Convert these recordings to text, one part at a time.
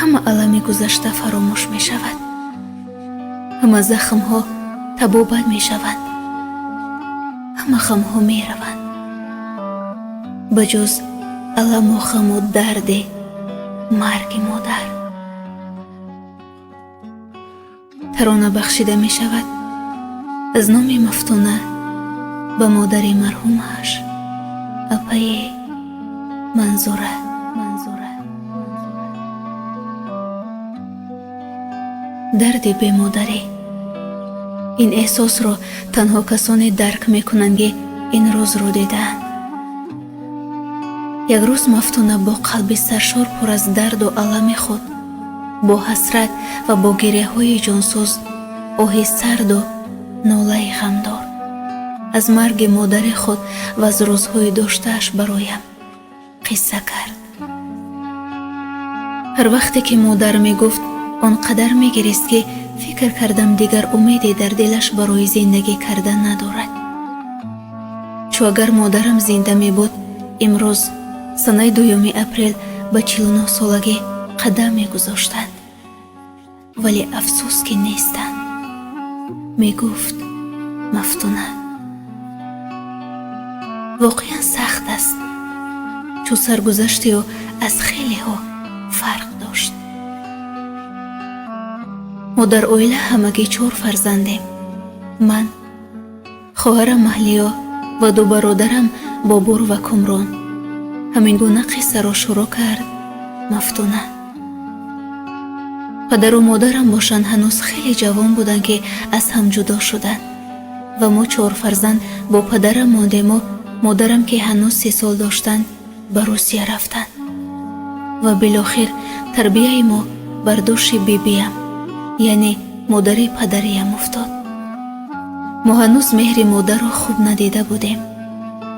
ҳама алами гузашта фаромӯш мешавад. ҳама захмҳо табобат мешаванд. ҳама ғамҳо мераванд. ба ҷуз аламу ғаму дарди марги модар. тарона бахшида мешавад аз номи мафтуна ба модари марҳумааш апаи Манзура. дарди бемодарӣ. ин эҳсосро танҳо касоне дарк мекунанд ки ин рӯзро дидаанд. як рӯз мафтуна бо қалби саршор пур аз дарду алами худ, бо ҳасрат ва бо гиряҳҳои ҷонсӯз, оҳи сарду нолаи ғамдор аз марги модари худ ва аз рӯзҳои доштааш бароям қисса кард. ҳар вақте ки модар мегуфт, он қадар мегирист ки фикр кардам дигар умеде дар дилаш барои зиндагӣ кардан надорад. чӯ агар модарам зинда мебуд, имрӯз санаи 2 апрел ба 49 солагӣ қадам мегузоштанд. вале афсӯс ки нестанд, мегуфт мафтуна. воқеан сахт аст, чӯ саргузашти ӯ аз хелеҳо фарқ дошт. мо дар оила ҳамагӣ 4 фарзандем. ман, хоҳарам Маҳлиё ва 2 бародарам Бобур ва Кумрон. ҳамин гуна қиссаро шурӯъ кард мафтуна. падару модарам бошанд ҳанӯз хеле ҷавон буданд ки аз ҳам ҷудо шуданд ва мо 4 фарзанд бо падарам мондему. модарам ки ҳанӯз 30 сол доштанд ба Русия рафтанд ва билохир тарбияи мо бар дӯши бибиям, яъне модари падариям уфтод. мо ҳанӯз меҳри модарро хуб надида будем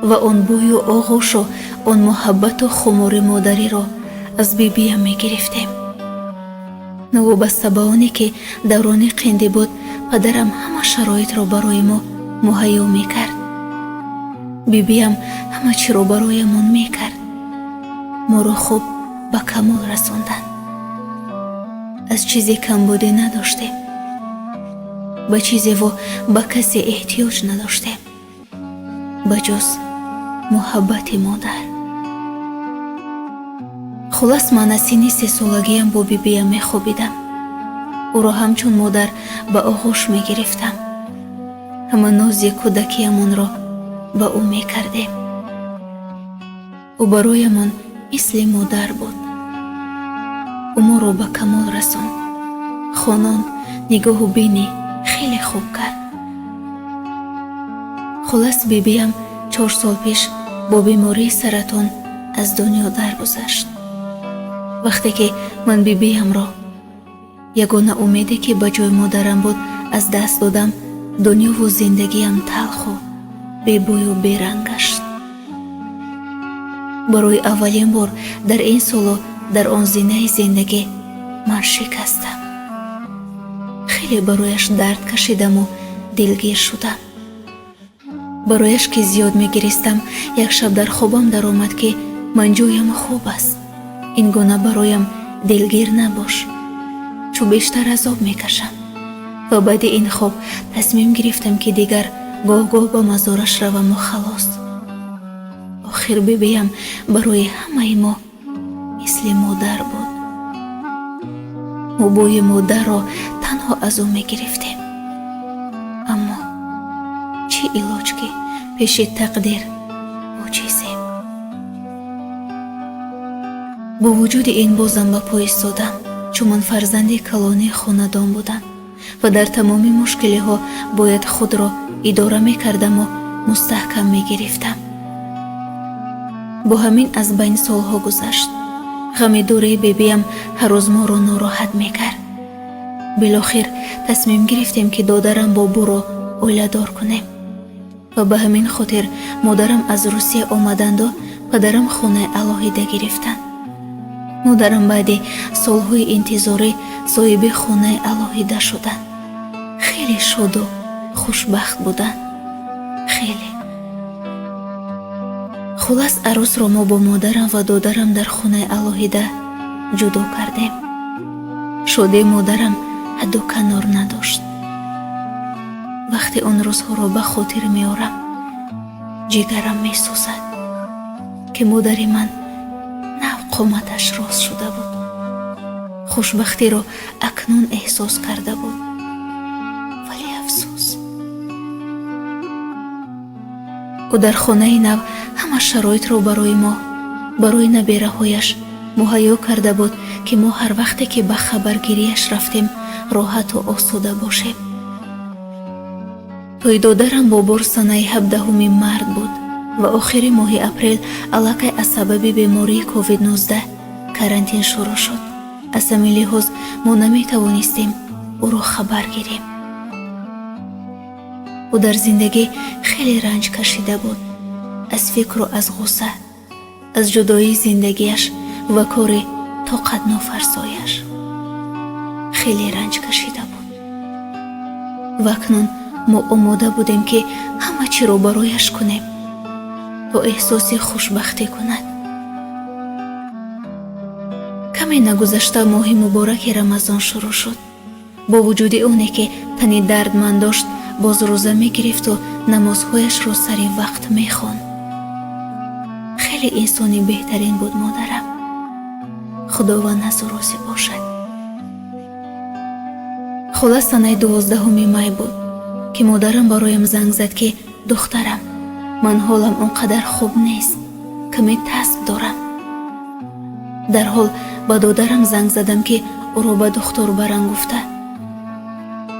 ва он бӯю оғӯшу он муҳаббату хумори модариро аз бибиям мегирифтем. навобаста ба оне ки даврони қинди буд, падарам ҳама шароитро барои мо муҳайё мекард. бибиям ҳама чиро бароямон мекард. моро хуб ба камол расонданд. аз чизе камбудӣ надоштем. ба чизево ба касе эҳтиёҷ надоштем ба ҷуз муҳаббати модар. хулас ман аз синни 3 солагиам бо бибиям мехобидам. ӯро ҳамчун модар ба оғӯш мегирифтам. ҳама нози кӯдакиамонро ба ӯ мекардем. ӯ бароямон мисли модар буд. ӯ моро ба камол расонд. хонон, нигоҳу бинӣ хеле хуб кард. хулас бибиям 4 сол пеш бо бемории саратон аз дунё даргузашт. вақте ки ман бибиямро, ягона умеде ки ба ҷои модарам буд, аз даст додам, дунёву зиндагиам талху бебӯю беранг гашт. барои аввалин бор дар ин солу дар он зинаи зиндагӣ ман шикастам. хеле барояш дард кашидаму дилгир шудам. барояш ки зиёд мегиристам, як шаб дар хобам даромад ки ман ҷоям хуб аст, ин гуна бароям дилгир набош, чӯ бештар азоб мекашам. ва баъди ин хоб тасмим гирифтам ки дигар гоҳ-гоҳ ба мазораш раваму халос. охир бибиям барои ҳамаи мо мисли модар буд. мо бӯи модарро танҳо аз ӯ мегирифтем. аммо чӣ илоҷ ки пеши тақдир оҷизем. бо вуҷуди ин бозам ба пой истодам, чун ман фарзанди калони хонадон будам ва дар тамоми мушкилиҳо бояд худро идора мекардаму мустаҳкам мегирифтам. бо ҳамин аз байн солҳо гузашт. ғами дурии бибиям ҳаррӯз моро нороҳат мекард. билохир тасмим гирифтем ки додарам Бобурро оиладор кунем ва ба ҳамин хотир модарам аз Русия омаданду падарам хонаи алоҳида гирифтанд. модарам баъди солҳои интизорӣ соҳиби хонаи алоҳида шуданд. хеле шоду хушбахт буданд. хеле. хулас арӯсро мо бо модарам ва додарам дар хонаи алоҳида ҷудо кардем. шодии модарам ҳадду канор надошт. вақте он рӯзҳоро ба хотир меорам, ҷигарам месӯзад, ки модари ман нав қоматаш рост шуда буд. хушбахтиро акнун эҳсос карда буд. вале афсӯс, ӯ дар хонаи нав ҳама шароитро барои набераҳояш муҳайё карда буд, ки мо ҳар вақте ки ба хабаргирияш рафтем роҳату осуда бошем. тои додарам бобур санаи 17 март буд ва охири моҳи апрел аллакай аз сабаби бемории COVID-19 карантин шурӯъ шуд. аз ҳамин лиҳоз мо наметавонистем ӯро хабар гирем. ӯ дар зиндагӣ хеле ранҷ кашида буд, аз фикру аз ғусса, аз ҷудоии зиндагиаш ва кори тоқатнофарсояш хеле ранҷ кашида буд. ва акнун мо омода будем ки ҳама чиро барояш кунем, то эҳсоси хушбахтӣ кунад. каме нагузашта моҳи мубораки рамазон шурӯъ шуд. бо вуҷуди оне ки тани дардманд дошт, боз рӯза мегирифту намозҳояшро сари вақт мехонд. хеле инсони беҳтарин буд модарам. худованд азу розӣ бошад. хола санаи 12 май буд ки модарам бароям занг зад ки духтарам, ман ҳолам он қадар хуб нест, каме тасб дорам. дар ҳол ба додарам занг задам ки ӯро ба духтур барам гуфта.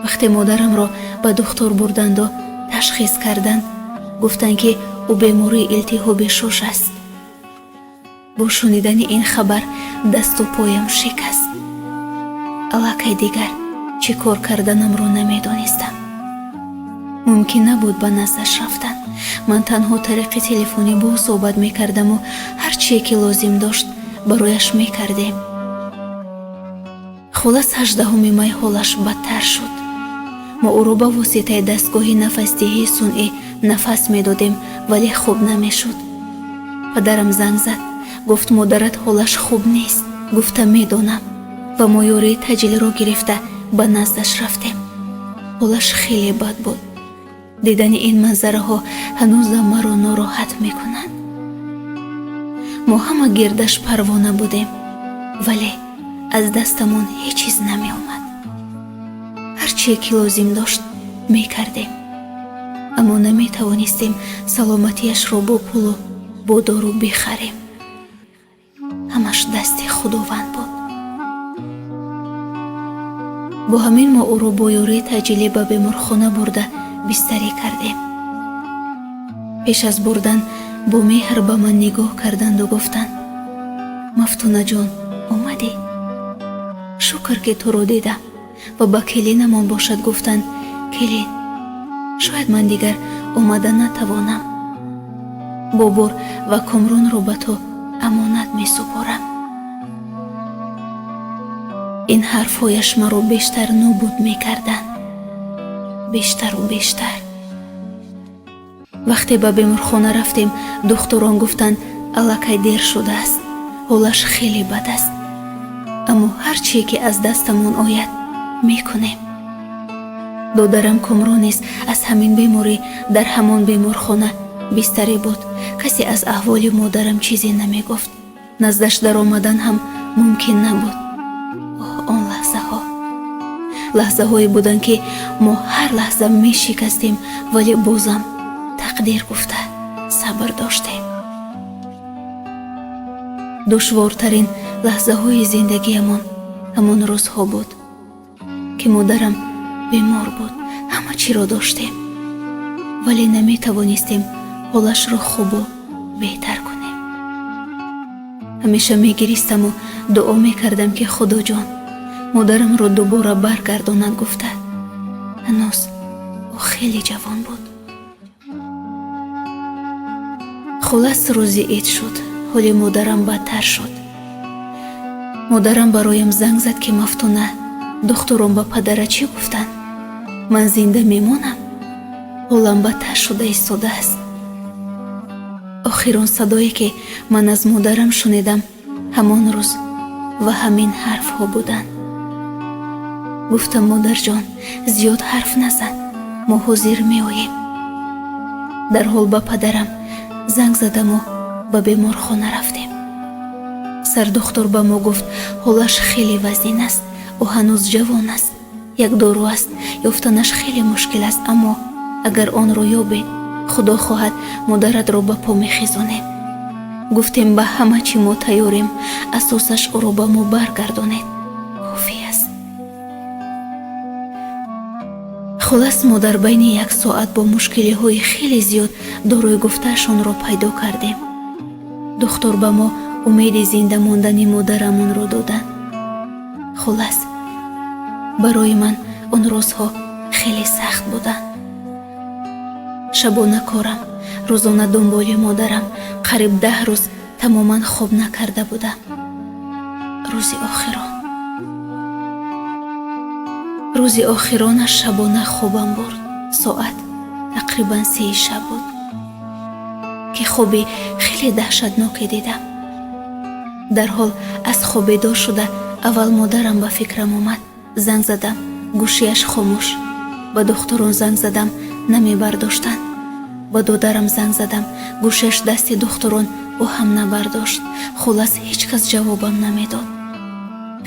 вақте модарамро ба духтур бурданду ташхис карданд, гуфтанд ки ӯ бемории илтиҳоби шош аст. бо шунидани ин хабар дасту поям шикаст. аллакай дигар чӣ кор карданамро намедонистам. мумкин набуд ба наздаш рафтан. ман танҳо тариқи телефонӣ бо ӯ суҳбат мекардаму ҳар чие ки лозим дошт барояш мекардем. хулас 18 май ҳолаш бадтар шуд. мо ӯро ба воситаи дастгоҳи нафасдиҳии сунъӣ нафас медодем, вале хуб намешуд. падарам занг зад, гуфт модарат ҳолаш хуб нест. гуфтам медонам. ва мо ёрии таҷилро гирифта ба наздаш рафтем. ҳолаш хеле бад буд. дидани ин манзараҳо ҳанӯзам маро нороҳат мекунанд. мо ҳама гирдаш парвона будем, вале аз дастамон ҳеҷ чиз намеомад. ҳар чие ки лозим дошт мекардем, аммо наметавонистем саломатиашро бо пулу бо дору бихарем. ҳамаш дасти худованд буд. бо ҳамин мо ӯро бо ёрии таъҷилӣ ба беморхона бурда бистарӣ кардем. пеш аз бурдан бо меҳр ба ман нигоҳ карданду гуфтанд: мафтунаҷон, омадӣ? шукр ки туро дидам. ва ба келинамон бошад гуфтанд: келин, шояд ман дигар омада натавонам. бобур ва комронро ба ту амонат месупорам. ин ҳарфҳояш маро бештар нобуд мекарданд, бештару бештар. вақте ба беморхона рафтем, духтурон гуфтанд аллакай дер шудааст, ҳолаш хеле бад аст, аммо ҳар чие ки аз дастамон ояд мекунем. додарам Комрон низ аз ҳамин беморӣ дар ҳамон беморхона бистарӣ буд. касе аз аҳволи модарам чизе намегуфт. наздаш даромадан ҳам мумкин набуд. он лаҳзаҳое буданд ки мо ҳар лаҳза мешикастем, вале бозам тақдир гуфта сабр доштем. душвортарин лаҳзаҳои зиндагиямон ҳамон рӯзҳо буд ки модарам бемор буд. ҳама чиро доштем, вале наметавонистем ҳолашро хубу беҳтар кунем. ҳамеша мегиристаму дуо мекардам ки худоҷон модарамро дубора баргардонад гуфта. ҳанӯз ӯ хеле ҷавон буд. хулас рӯзи ид шуд. ҳоли модарам бадтар шуд. модарам бароям занг зад ки мафтуна, духтурон ба падара чӣ гуфтанд? ман зинда мемонам? ҳолам бадтар шуда истодааст. охир он садое ки ман аз модарам шунидам ҳамон рӯз ва ҳамин ҳарфҳо буданд. гуфтам модарҷон, зиёд ҳарф назан, мо ҳозир меоем. дар ҳол ба падарам занг задаму ба беморхона рафтем. сардухтор ба мо гуфт ҳолаш хеле вазин аст, ӯ ҳанӯз ҷавон аст, як дору аст, ёфтанаш хеле мушкил аст, аммо агар онро ёбед, худо хоҳад модаратро ба по мехезонем. гуфтем ба ҳама чӣ мо тайёрем, асосаш ӯро ба мо баргардонед, кофӣ аст. холас мо дар байни як соат бо мушкилиҳои хеле зиёд дорои гуфтаашонро пайдо кардем. духтор ба мо умеди зинда мондани модарамонро доданд. холас барои ман он рӯзҳо хеле сахт буданд. шабона корам, рӯзона дунболи модарам, қариб 10 рӯз тамоман хоб накарда будам. рӯзи охиронаш шабона хобам бурд. соат тақрибан 3 шаб буд ки хоби хеле даҳшатноке дидам. дар ҳол аз хоб бедор шуда аввал модарам ба фикрам омад. занг задам, гӯшиаш хомӯш. ба духтурон занг задам, намебардоштанд. ба додарам занг задам, гӯшаш дасти духтурон, ӯ ҳам набардошт. холас ҳеҷ кас ҷавобам намедод.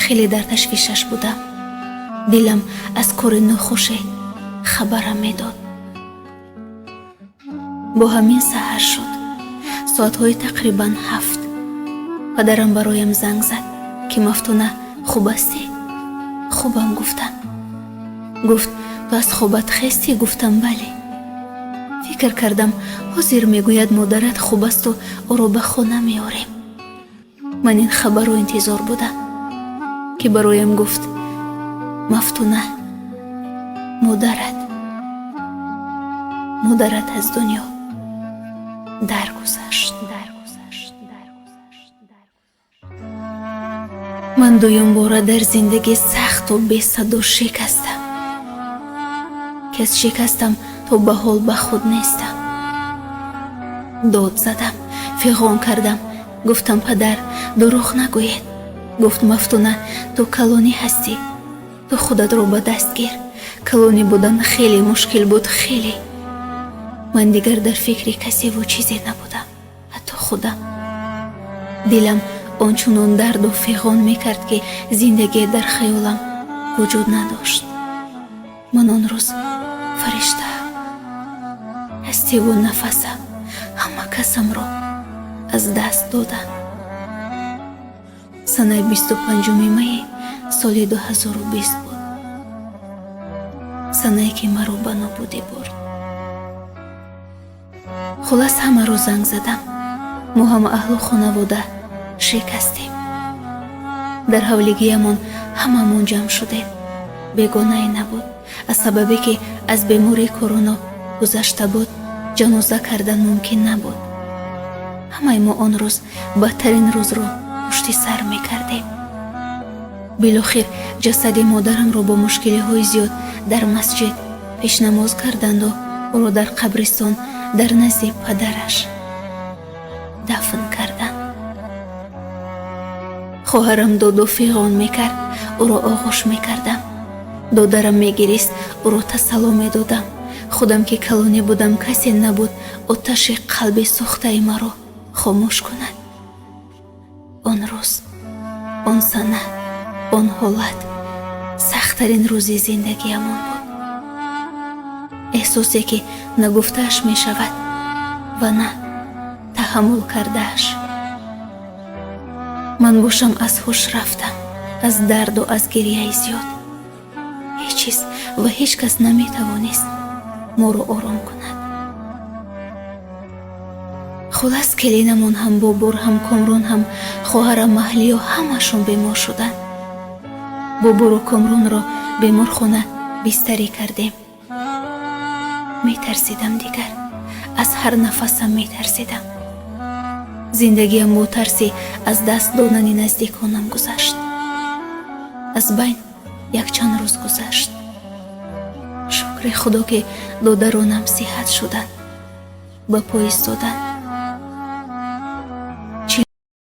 хеле дар ташвишаш будам. дилам аз кори нохуше хабарам медод. бо ҳамин саҳар шуд. соатҳои тақрибан 7. падарам бароям занг зад ки Мафтуна хуб астӣ? хубам гуфтам. гуфт ту аз хобат хестӣ? гуфтам бале. фикр кардам ҳозир мегӯяд модарат хуб асту ӯро ба хона меорем. ман ин хабарро интизор будам ки бароям гуфт Мафтуна, модарат аз дунё даргузашт. ман дуюм бора дар зиндагӣ сахту бесаду шикастам. ки аз шикастам то ба ҳол ба худ нестам. дод задам, фиғон кардам. гуфтам падар, дурӯғ нагӯед. гуфт Мафтуна, ту калонӣ ҳастӣ. ту худатро ба даст гир. калонӣ будан хеле мушкил буд, хеле. ман дигар дар фикри касеву чизе набудам, ҳатто худам. дилам ончунон дарду фиғон мекард ки зиндагӣ дар хаёлам вуҷуд надошт. ман он рӯз фаришта, ҳастиву нафасам, ҳама касамро аз даст додам. санаи 25 майи соли 2020 буд. санае ки маро ба нобудӣ бурд. холас ҳамаро занг задам. мо ҳама аҳлу хонавода шикастем. дар ҳавлигиямон ҳамамон ҷамъ шудем. бегонае набуд. аз сабабе ки аз бемории короно гузашта буд, ҷаноза кардан мумкин набуд. ҳамаи мо он рӯз бадтарин рӯзро пушти сар мекардем. билохир ҷасади модарамро бо мушкилиҳои зиёд дар масҷид пешнамоз карданду ӯро дар қабристон дар назди падараш дафн карданд. хоҳарам доду фиғон мекард, ӯро оғӯш мекардам. додарам мегирист, ӯро тасалло медодам. худам ки калонӣ будам, касе набуд оташи қалби сӯхтаи маро хомӯш кунад. он рӯз, он сана, он ҳолат сахттарин рӯзи зиндагиямон буд. эҳсосе ки на гуфтааш мешавад ва на таҳаммул кардааш. ман бошам аз ҳуш рафтам, аз дарду аз гирияи зиёд. ҳеҷ чиз ва ҳеҷ кас наметавонист моро ором кунад. холас келинамон ҳам, бобур ҳам, комрон ҳам, хоҳарам маҳлиё ҳамашон бемор шуданд. бобуру комронро беморхона бистарӣ кардем. метарсидам дигар, аз ҳар нафасам метарсидам. зиндагиам бо тарси аз даст додани наздиконам гузашт. аз байн якчанд рӯз гузашт. шукри худо ки додаронам сиҳат шуданд, ба по истоданд.